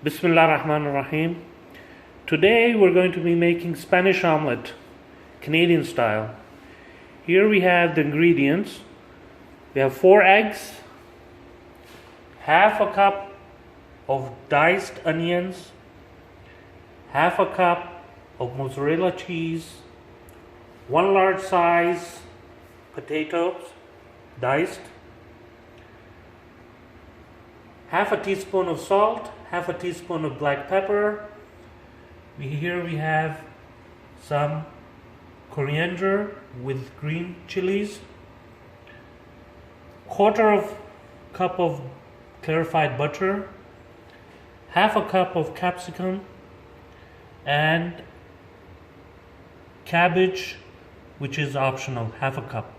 Bismillah Rahman Rahim. Today we're going to be making Spanish omelette, Canadian style. Here we have the ingredients. We have 4 eggs, half a cup of diced onions, half a cup of mozzarella cheese, 1 large size potatoes, diced, half a teaspoon of salt, half a teaspoon of black pepper. Here we have some coriander with green chilies, quarter of cup of clarified butter, half a cup of capsicum, and cabbage, which is optional, half a cup.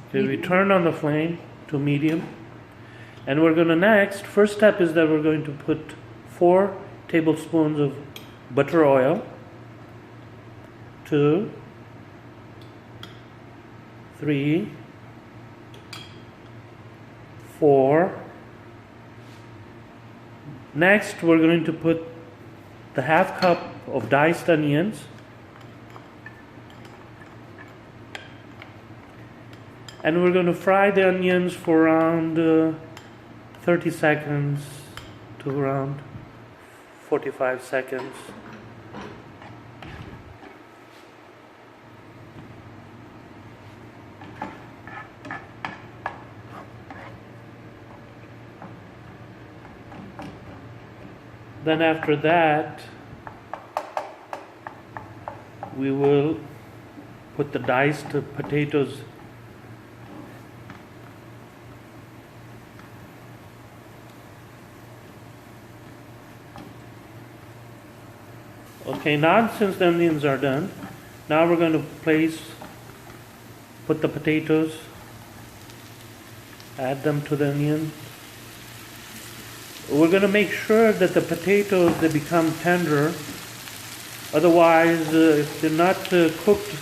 Okay, we turn on the flame to medium. And we're going to first step is that we're going to put 4 tablespoons of butter oil, 2, 3, 4. Next, we're going to put the half cup of diced onions, and we're going to fry the onions for around 30 seconds to around 45 seconds. Then after that, we will put the diced potatoes . Okay, now since the onions are done, now we're going to put the potatoes, add them to the onion. We're going to make sure that the potatoes, they become tender. Otherwise, if they're not cooked,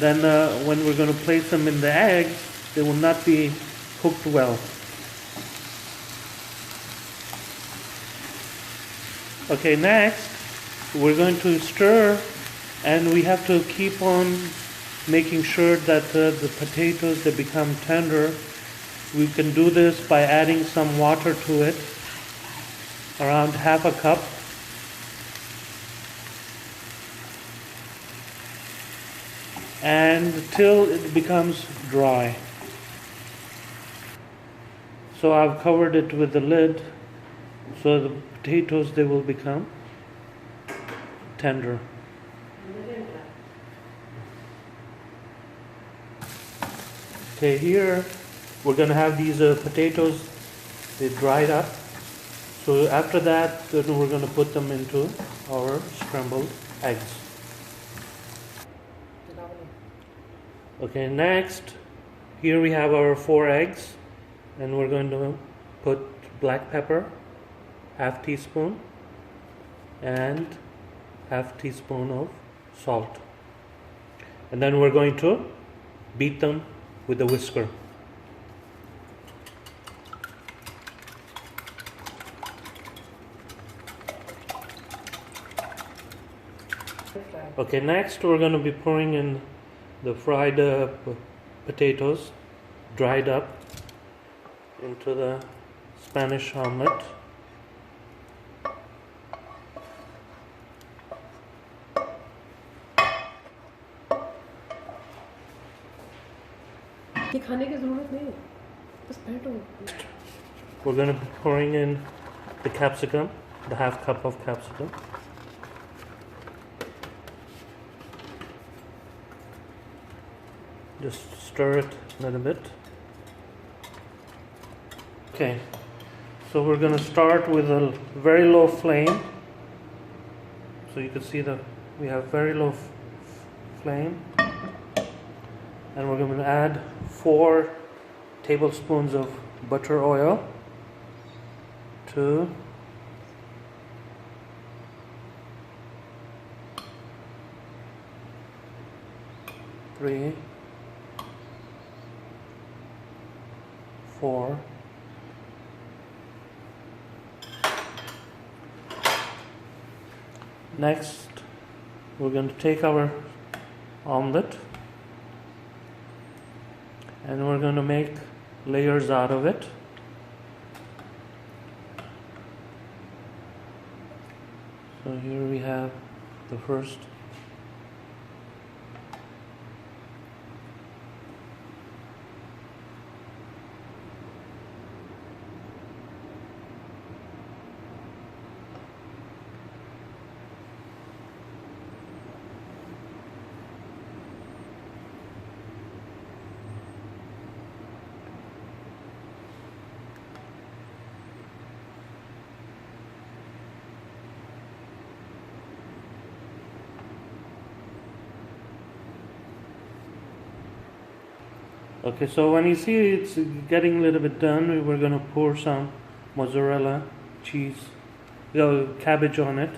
then when we're going to place them in the eggs, they will not be cooked well. Okay, next, we're going to stir, and we have to keep on making sure that the potatoes, they become tender. We can do this by adding some water to it, around half a cup. And till it becomes dry. So I've covered it with the lid, so the potatoes, they will become tender. Okay, here we're going to have these potatoes, they dried up. So after that, then we're going to put them into our scrambled eggs. Okay, next, here we have our 4 eggs, and we're going to put black pepper, half teaspoon, and half teaspoon of salt. And then we're going to beat them with a whisker. Okay, next we're going to be pouring in the fried potatoes, dried up, into the Spanish omelette. We're going to be pouring in the capsicum, the half cup of capsicum. Just stir it a little bit. Okay, so we're going to start with a very low flame. So you can see that we have very low flame. And we're going to add 4 tablespoons of butter oil, 2, 3, 4, Next, we're going to take our omelette and we're going to make layers out of it. So here we have the first. Okay, so when you see it's getting a little bit done, we're going to pour some mozzarella cheese, cabbage on it.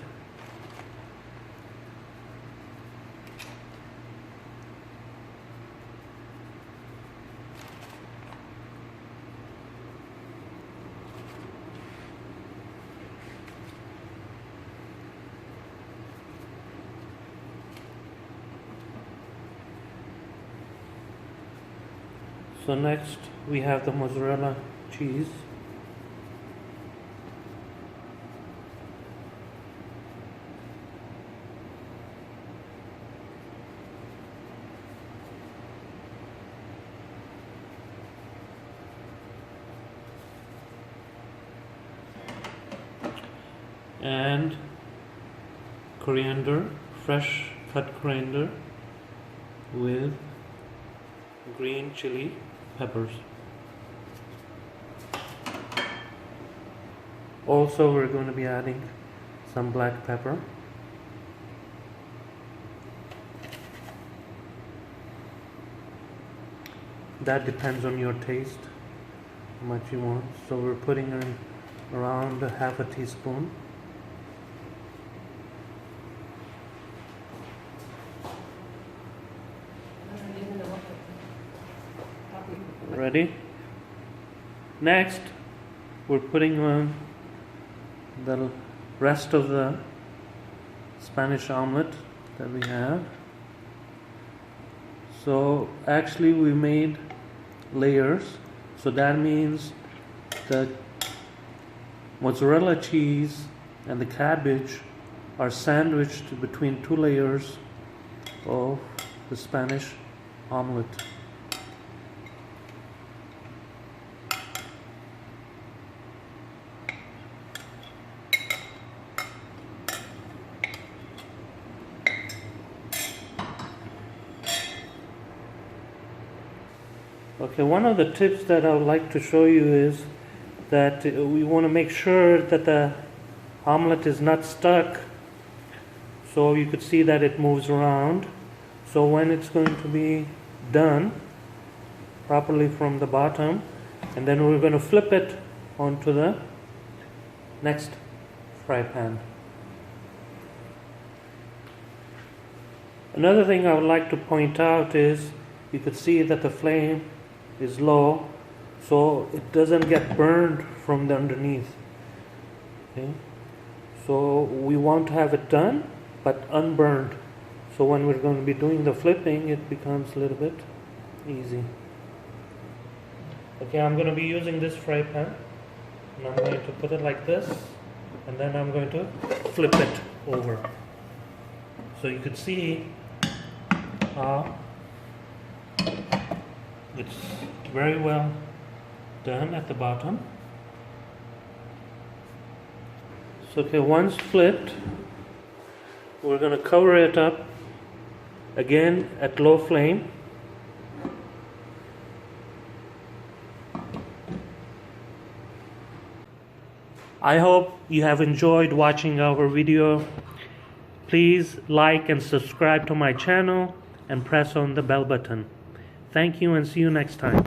So next we have the mozzarella cheese. And coriander, fresh cut coriander with green chili peppers. Also, we're going to be adding some black pepper. That depends on your taste, how much you want. So we're putting in around half a teaspoon. Ready? Next, we're putting on the rest of the Spanish omelette that we have. So actually we made layers, so that means the mozzarella cheese and the cabbage are sandwiched between two layers of the Spanish omelette. Okay, one of the tips that I would like to show you is that we want to make sure that the omelette is not stuck. So you could see that it moves around. So when it's going to be done properly from the bottom, and then we're going to flip it onto the next fry pan. Another thing I would like to point out is you could see that the flame is low, so it doesn't get burned from the underneath. Okay, so we want to have it done but unburned, so when we're going to be doing the flipping it becomes a little bit easy. Okay, I'm going to be using this fry pan and I'm going to put it like this, and then I'm going to flip it over, so you could see how it's very well done at the bottom. So okay, once flipped, we're going to cover it up again at low flame. I hope you have enjoyed watching our video. Please like and subscribe to my channel and press on the bell button. Thank you and see you next time.